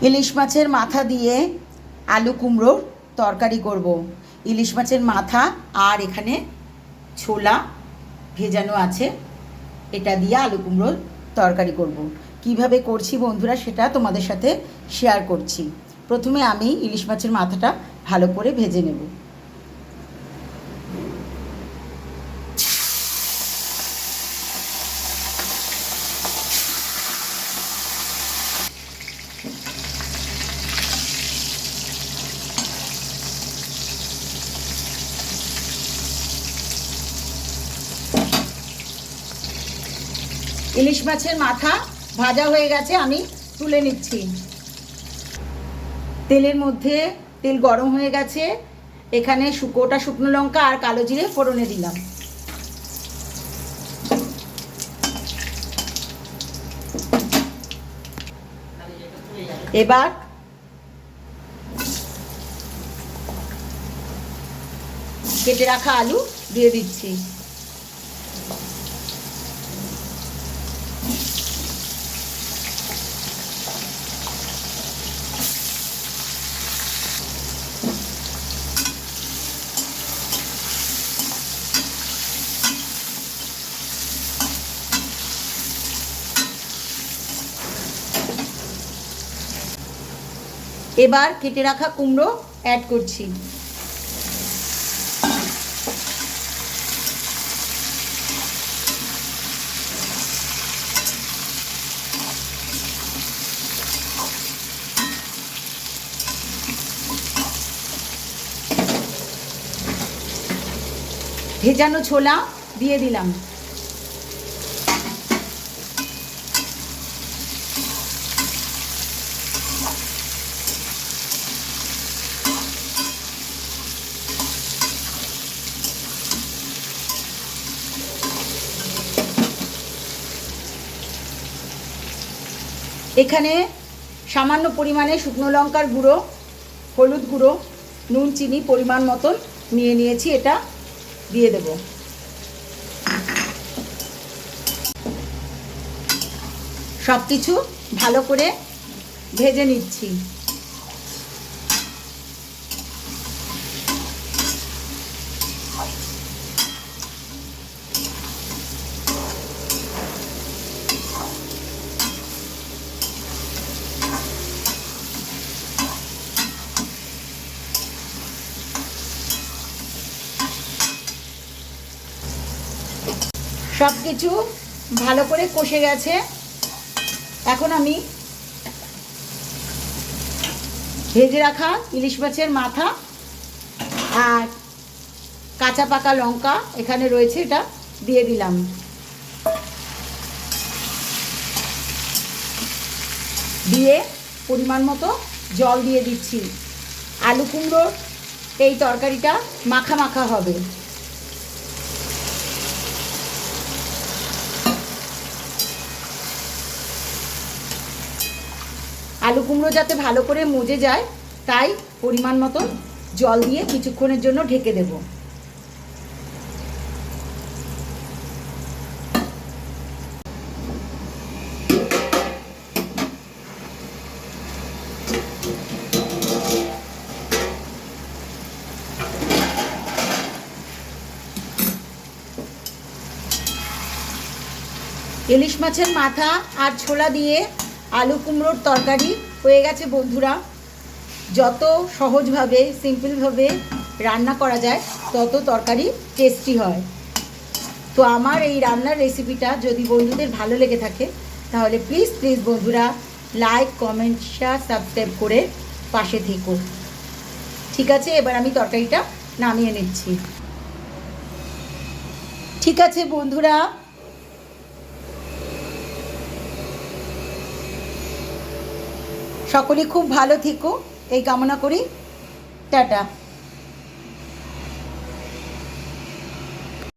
ইলিশ মাছের মাথা দিয়ে আলু কুমড়োর তরকারি করব। ইলিশ মাছের মাথা আর এখানে ছোলা ভেজানো আছে, এটা দিয়ে আলু কুমড়োর তরকারি করব। কিভাবে করছি বন্ধুরা সেটা তোমাদের সাথে শেয়ার করছি। প্রথমে আমি ইলিশ মাছের মাথাটা ভালো করে ভেজে নেব। ইলিশ মাছের মাথা ভাজা হয়ে গেছে, আমি তুলে নিচ্ছি। তেলের মধ্যে তেল গরম হয়ে গেছে, এখানে গোটা শুকনো লঙ্কা আর কালো জিরে ফোড়নে দিলাম। এবার কেটে রাখা আলু দিয়ে দিচ্ছি। এবার কেটে রাখা কুমড়ো অ্যাড করছি। ভেজানো ছোলা দিয়ে দিলাম। এখানে সামান্য পরিমাণে শুকনো লঙ্কার গুঁড়ো, হলুদ গুঁড়ো, নুন, চিনি পরিমাণ মতন নিয়ে নিয়েছি, এটা দিয়ে দেব। সব কিছু ভালো করে ভেজে নিচ্ছি। সব কিছু ভালো করে কষে গেছে, এখন আমি ভেজে রাখা ইলিশ মাছের মাথা আর কাঁচা পাকা লঙ্কা এখানে রয়েছে, এটা দিয়ে দিলাম। দিয়ে পরিমাণ মতো জল দিয়ে দিচ্ছি। আলু কুমড়োর এই তরকারিটা মাখা মাখা হবে। আলু কুমড়ো যাতে ভালো করে মজে যায় তাই পরিমাণ মতো জল দিয়ে কিছুক্ষণের জন্য ঢেকে দেব। ইলিশ মাছের মাথা আর ছোলা দিয়ে আলু কুমড়োর তরকারি হয়ে গেছে বন্ধুরা। যত সহজভাবে সিম্পলভাবে রান্না করা যায় তত তরকারি টেস্টি হয়। তো আমার এই রান্নার রেসিপিটা যদি বন্ধুদের ভালো লেগে থাকে তাহলে প্লিজ প্লিজ বন্ধুরা লাইক, কমেন্ট, শেয়ার, সাবস্ক্রাইব করে পাশে থেকো। ঠিক আছে, এবার আমি তরকারিটা নামিয়ে নিচ্ছি। ঠিক আছে বন্ধুরা, সকলে খুব ভালো থেকো এই কামনা করি। টাটা।